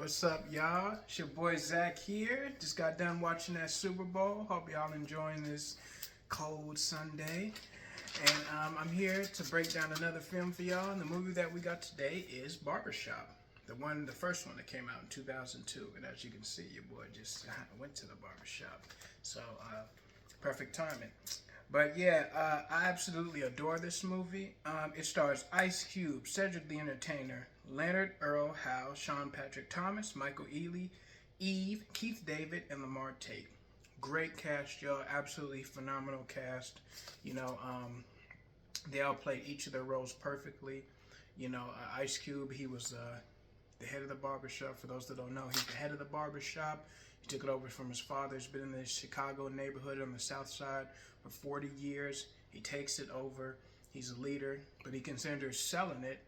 What's up, y'all? It's your boy Zach here. Just got done watching that Super Bowl. Hope y'all enjoying this cold Sunday. And I'm here to break down another film for y'all. And the movie that we got today is Barbershop. The first one that came out in 2002. And as you can see, your boy just went to the barbershop. So, perfect timing. But yeah, I absolutely adore this movie. It stars Ice Cube, Cedric the Entertainer, Leonard Earl Howe, Sean Patrick Thomas, Michael Ealy, Eve, Keith David, and Lamar Tate. Great cast, y'all. Absolutely phenomenal cast. You know, they all played each of their roles perfectly. Ice Cube, he was the head of the barbershop. For those that don't know, he's the head of the barbershop. He took it over from his father. He's been in the Chicago neighborhood on the south side for 40 years. He takes it over. He's a leader, but he considers selling it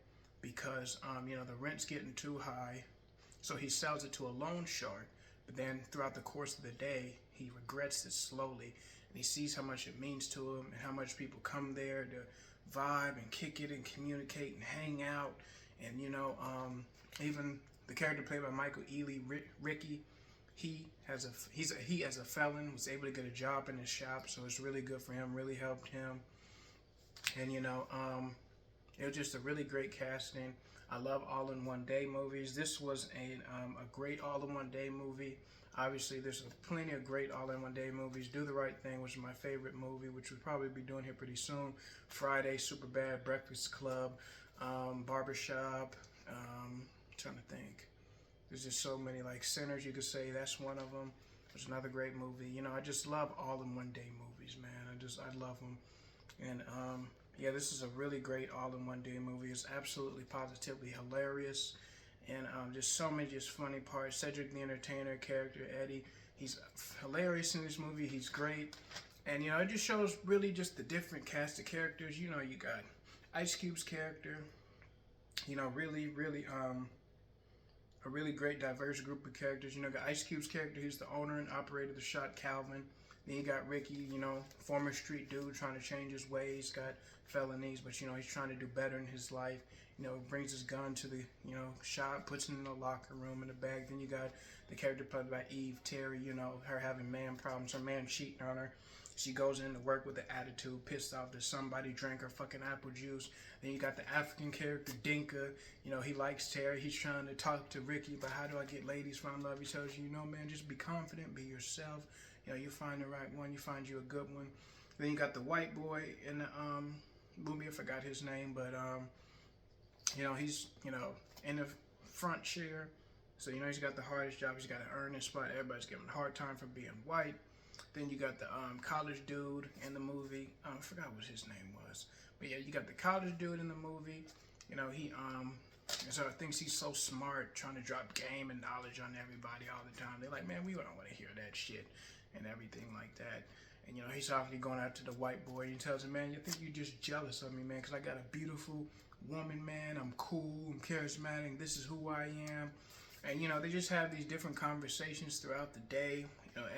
because, the rent's getting too high. So he sells it to a loan shark. But then throughout the course of the day, he regrets it slowly. And he sees how much it means to him and how much people come there to vibe and kick it and communicate and hang out. And, even the character played by Michael Ealy, Ricky, he as a felon was able to get a job in his shop, so it's really good for him. Really helped him, and it was just a really great casting. I love all-in-one-day movies. This was a great all-in-one-day movie. Obviously, there's plenty of great all-in-one-day movies. Do the Right Thing, which is my favorite movie, which we'll probably be doing here pretty soon. Friday, Superbad, Breakfast Club, Barbershop. Trying to think. There's just so many, like Sinners, you could say that's one of them. There's another great movie. I just love all-in-one-day movies, man. I love them. And this is a really great all-in-one-day movie. It's absolutely positively hilarious, and just so many just funny parts. Cedric the Entertainer character, Eddie, he's hilarious in this movie. He's great, and it just shows really just the different cast of characters. You got Ice Cube's character. Really, really a really great diverse group of characters. Got Ice Cube's character, he's the owner and operator of the shop, Calvin. Then you got Ricky, former street dude trying to change his ways, got felonies, but he's trying to do better in his life. Brings his gun to the, shop, puts it in the locker room in the bag. Then you got the character played by Eve, Terry, her having man problems, her man cheating on her. She goes in to work with an attitude, pissed off that somebody drank her fucking apple juice. Then you got the African character, Dinka. He likes Terry. He's trying to talk to Ricky about how do I get ladies found love. He tells you, man, just be confident, be yourself. You find the right one, you find you a good one. Then you got the white boy in the movie, I forgot his name, but he's in the front chair. So he's got the hardest job. He's got to earn his spot. Everybody's giving him a hard time for being white. Then you got the college dude in the movie. I forgot what his name was. But yeah, you got the college dude in the movie. He so thinks he's so smart, trying to drop game and knowledge on everybody all the time. They're like, man, we don't want to hear that shit and everything like that. And he's obviously going out to the white boy. He tells him, man, you think you're just jealous of me, man, because I got a beautiful woman, man. I'm cool, I'm charismatic. This is who I am. And they just have these different conversations throughout the day.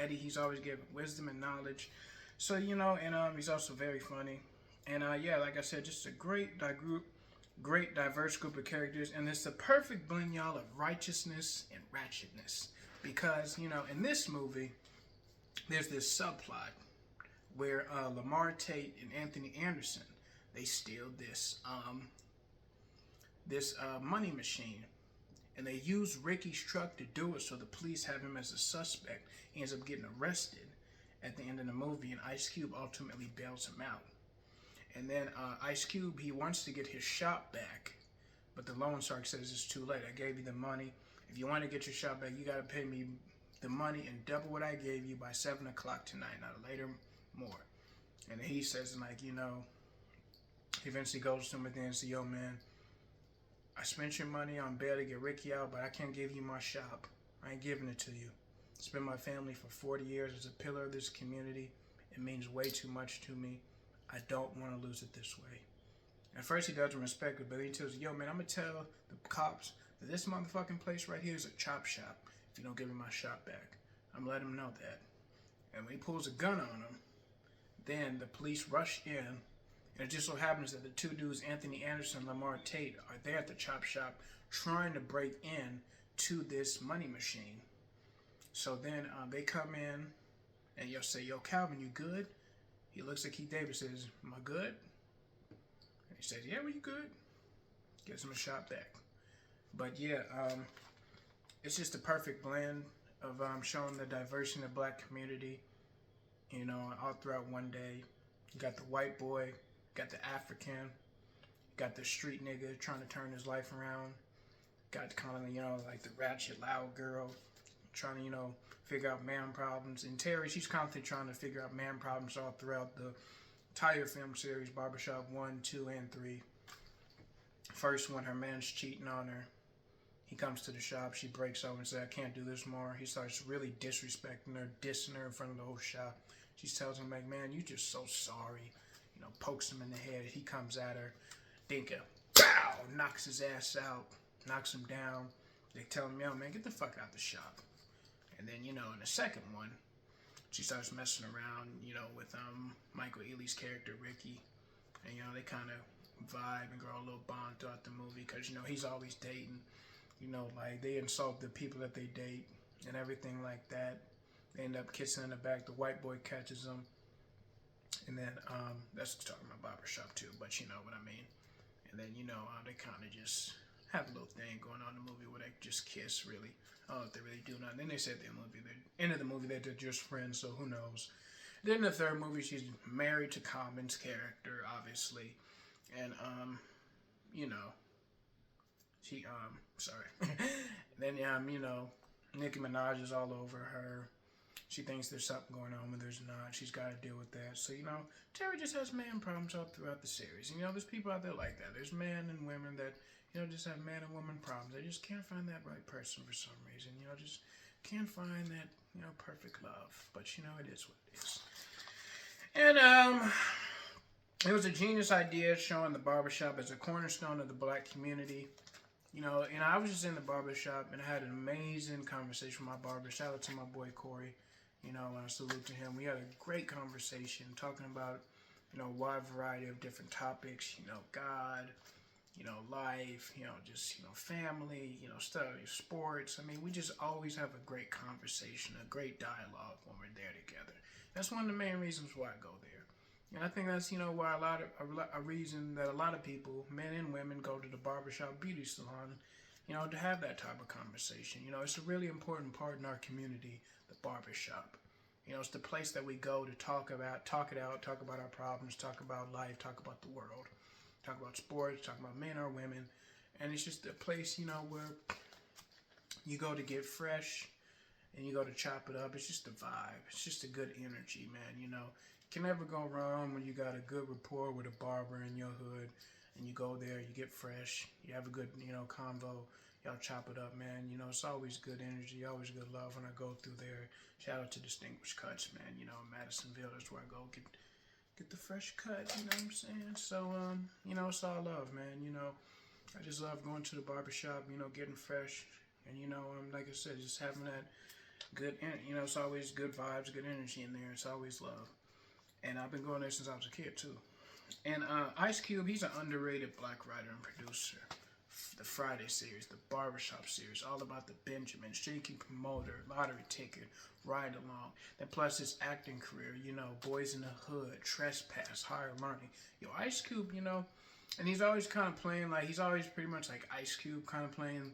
Eddie, he's always giving wisdom and knowledge. So and he's also very funny. And like I said, just a great diverse group of characters, and it's the perfect blend, y'all, of righteousness and ratchetness. Because in this movie, there's this subplot where Lamar Tate and Anthony Anderson, they steal this money machine. And they use Ricky's truck to do it, so the police have him as a suspect. He ends up getting arrested at the end of the movie, and Ice Cube ultimately bails him out. And then Ice Cube, he wants to get his shop back, but the loan shark says it's too late. I gave you the money. If you want to get your shop back, you got to pay me the money and double what I gave you by 7 o'clock tonight, not later, more. And he says, he eventually goes to him at the end and says, yo, man, I spent your money on bail to get Ricky out, but I can't give you my shop. I ain't giving it to you. It's been my family for 40 years as a pillar of this community. It means way too much to me. I don't want to lose it this way. At first he doesn't respect it, but he tells you, yo, man, I'm going to tell the cops that this motherfucking place right here is a chop shop if you don't give me my shop back. I'm going to let him know that. And when he pulls a gun on him, then the police rush in. And it just so happens that the two dudes, Anthony Anderson and Lamar Tate, are there at the chop shop trying to break in to this money machine. So then they come in and you'll say, "Yo, Calvin, you good?" He looks at Keith David, says, "Am I good?" And he says, "Yeah, well, you good?" Gives him a shot back. But yeah, it's just a perfect blend of showing the diversity in the black community, all throughout one day. You got the white boy, got the African, got the street nigga trying to turn his life around, got kind of, like the ratchet loud girl trying to, figure out man problems. And Terry, she's constantly trying to figure out man problems all throughout the entire film series, Barbershop 1, 2, and 3. First, when her man's cheating on her, he comes to the shop, she breaks over and says, "I can't do this more." He starts really disrespecting her, dissing her in front of the whole shop. She tells him, like, "Man, you just so sorry." Pokes him in the head. He comes at her. Dinka, bow, knocks his ass out, knocks him down. They tell him, "Yo, man, get the fuck out the shop." And then, in the second one, she starts messing around, with Michael Ealy's character, Ricky. And, they kind of vibe and grow a little bond throughout the movie because, he's always dating. Like, they insult the people that they date and everything like that. They end up kissing in the back. The white boy catches them. And then, that's talking about Barbershop too, but you know what I mean. And then, they kind of just have a little thing going on in the movie where they just kiss, really. I don't know if they really do nothing. Then they said the end of the movie that they're just friends, so who knows. Then in the third movie, she's married to Common's character, obviously. And, she, sorry. Then, Nicki Minaj is all over her. She thinks there's something going on when there's not. She's got to deal with that. So, Terry just has man problems all throughout the series. And, there's people out there like that. There's men and women that, just have man and woman problems. They just can't find that right person for some reason. Just can't find that, perfect love. But, it is what it is. And, it was a genius idea showing the barbershop as a cornerstone of the black community. I was just in the barbershop and I had an amazing conversation with my barber. Shout out to my boy Corey. I salute to him. We had a great conversation talking about, a wide variety of different topics, God, life, just, family, study, sports. I mean, we just always have a great conversation, a great dialogue when we're there together. That's one of the main reasons why I go there. And I think that's, why a reason that a lot of people, men and women, go to the barbershop beauty salon, to have that type of conversation. It's a really important part in our community, the barbershop. It's the place that we go to talk it out, talk about our problems, talk about life, talk about the world, talk about sports, talk about men or women. And it's just a place, where you go to get fresh and you go to chop it up. It's just a vibe. It's just a good energy, man. You can never go wrong when you got a good rapport with a barber in your hood and you go there, you get fresh, you have a good, convo. Y'all chop it up, man. It's always good energy, always good love when I go through there. Shout out to Distinguished Cuts, man. Madisonville, that's where I go get the fresh cut, you know what I'm saying? So, it's all love, man. I just love going to the barbershop, getting fresh. And, like I said, just having that good, it's always good vibes, good energy in there. It's always love. And I've been going there since I was a kid, too. And Ice Cube, he's an underrated black writer and producer. The Friday series, the Barbershop series, all about the Benjamins, Shaky Promoter, Lottery Ticket, Ride Along. Then plus his acting career, Boys in the Hood, Trespass, Higher Learning. Ice Cube, and he's always kind of playing he's always pretty much like Ice Cube, kind of playing,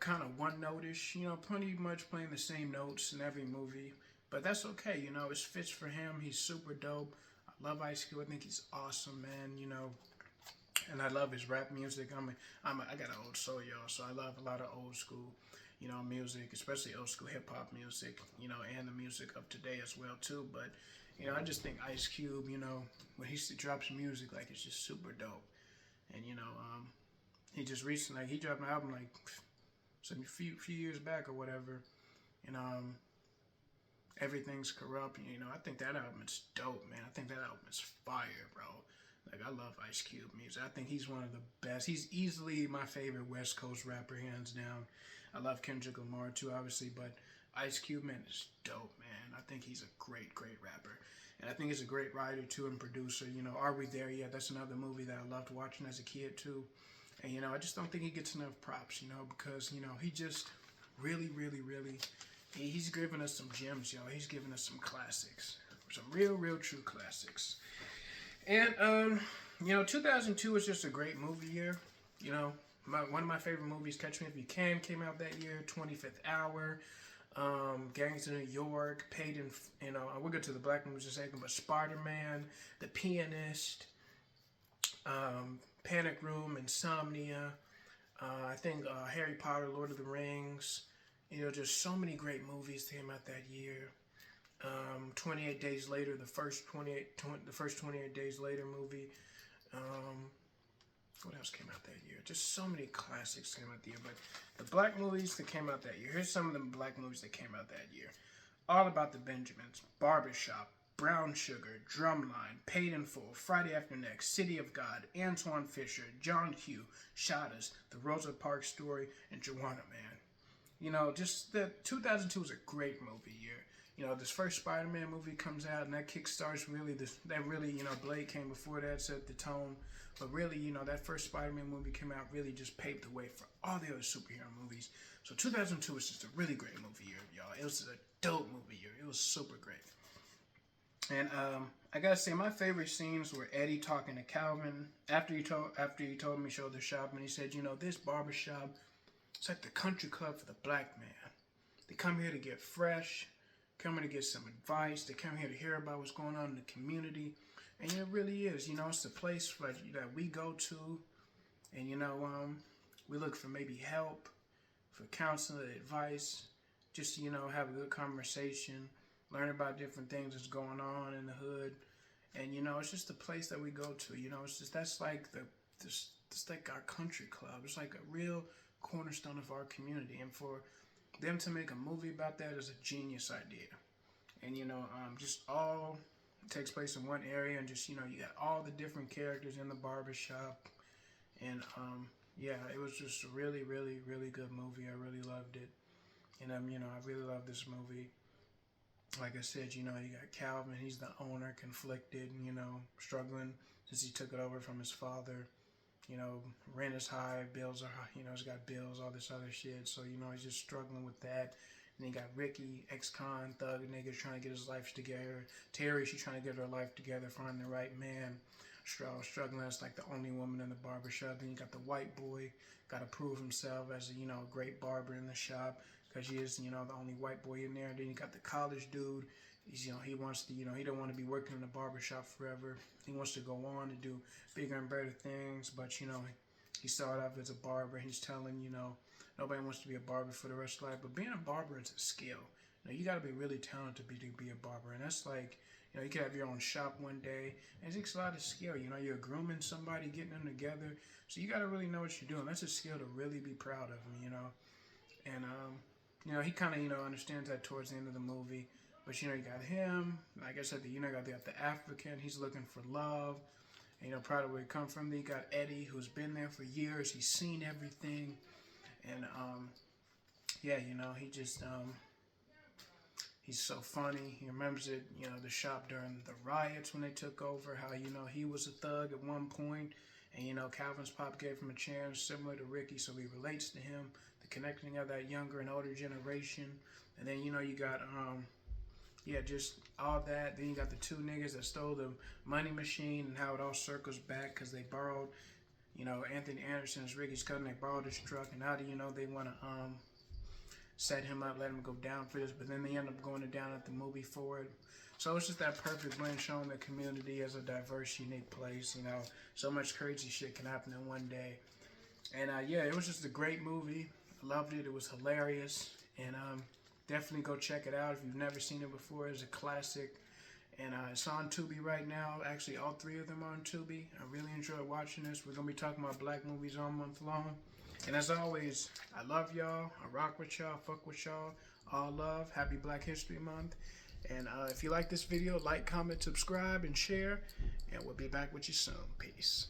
kind of one-note-ish, pretty much playing the same notes in every movie. But that's okay, it fits for him. He's super dope. I love Ice Cube. I think he's awesome, man, and I love his rap music. I got an old soul, y'all, so I love a lot of old school, music, especially old school hip hop music, and the music of today as well too. But, I just think Ice Cube, when he drops music, it's just super dope. And he just recently, he dropped an album some few years back or whatever, and Everything's Corrupt. I think that album is dope, man. I think that album is fire, bro. I love Ice Cube music. I think he's one of the best. He's easily my favorite West Coast rapper, hands down. I love Kendrick Lamar too, obviously, but Ice Cube, man, is dope, man. I think he's a great, great rapper. And I think he's a great writer too and producer. Are We There Yet? That's another movie that I loved watching as a kid too. And, you know, I just don't think he gets enough props, you know, because, you know, he just really, he's giving us some gems, y'all. He's giving us some classics. Some real true classics. And, you know, 2002 was just a great movie year. You know, one of my favorite movies, Catch Me If You Can, came out that year. 25th Hour, Gangs of New York, Paid in, you know, we'll get to the black movies in a second, but Spider-Man, The Pianist, Panic Room, Insomnia, I think Harry Potter, Lord of the Rings. You know, just so many great movies came out that year. 28 Days Later, the first 28 Days Later movie. What else came out that year? Just so many classics came out that year. But the black movies that came out that year. Here's some of the black movies that came out that year. All About the Benjamins, Barbershop, Brown Sugar, Drumline, Paid in Full, Friday After Next, City of God, Antoine Fisher, John Q, Shot Us, The Rosa Parks Story, and Joanna Man. You know, just the 2002 was a great movie year. You know, this first Spider-Man movie comes out, and that kickstarts really you know, Blade came before that, set the tone. But really, you know, that first Spider-Man movie came out, really just paved the way for all the other superhero movies. So 2002 was just a really great movie year, y'all. It was a dope movie year. It was super great. And I gotta say, my favorite scenes were Eddie talking to Calvin after he told me show the shop, and he said, you know, this barbershop, it's like the country club for the black man. They come here to get fresh, come here to get some advice. They come here to hear about what's going on in the community. And it really is, you know, it's the place that we go to. And, you know, we look for maybe help, for counseling, advice, just, you know, have a good conversation, learn about different things that's going on in the hood. And, you know, it's just the place that we go to, you know, it's just, that's like it's like our country club. It's like a real cornerstone of our community. And for them to make a movie about that is a genius idea. And, you know, just all takes place in one area, and just, you know, you got all the different characters in the barbershop. And, yeah, it was just a really good movie. I really loved it. And, you know, I really love this movie. Like I said, you know, you got Calvin, he's the owner, conflicted, you know, struggling since he took it over from his father. You know, rent is high, bills are high, you know, he's got bills, all this other shit. So, you know, he's just struggling with that. And then you got Ricky, ex-con, thug nigga, trying to get his life together. Terry, she's trying to get her life together, find the right man. Struggling as like the only woman in the barbershop. Then you got the white boy, got to prove himself as a, you know, great barber in the shop, because he is, you know, the only white boy in there. Then you got the college dude. He's, you know, he wants to, you know, he don't want to be working in the barbershop forever. He wants to go on and do bigger and better things. But, you know, he started off as a barber. He's telling, you know, nobody wants to be a barber for the rest of life. But being a barber is a skill. You know, you got to be really talented to be a barber. And that's like, you know, you could have your own shop one day. And it takes a lot of skill. You know, you're grooming somebody, getting them together. So you got to really know what you're doing. That's a skill to really be proud of, you know. And, you know, he kind of, you know, understands that towards the end of the movie. But, you know, you got him. Like I said, you know, you got the African. He's looking for love. And, you know, proud of where he come from. Then you got Eddie, who's been there for years. He's seen everything. And, yeah, you know, he just, he's so funny. He remembers it, you know, the shop during the riots when they took over. How, you know, he was a thug at one point. And, you know, Calvin's pop gave him a chance, similar to Ricky. So he relates to him. The connecting of that younger and older generation. And then, you know, you got, yeah, just all that. Then you got the two niggas that stole the money machine, and how it all circles back because they borrowed, you know, Anthony Anderson's Ricky's cousin. They borrowed his truck, and how do you know they want to set him up, let him go down for this, but then they end up going down at the movie for it. So it's just that perfect blend, showing the community as a diverse, unique place. You know, so much crazy shit can happen in one day. And yeah, it was just a great movie. I loved it. It was hilarious. And definitely go check it out if you've never seen it before. It's a classic. And it's on Tubi right now. Actually, all three of them are on Tubi. I really enjoyed watching this. We're going to be talking about black movies all month long. And as always, I love y'all. I rock with y'all. Fuck with y'all. All love. Happy Black History Month. And if you like this video, like, comment, subscribe, and share. And we'll be back with you soon. Peace.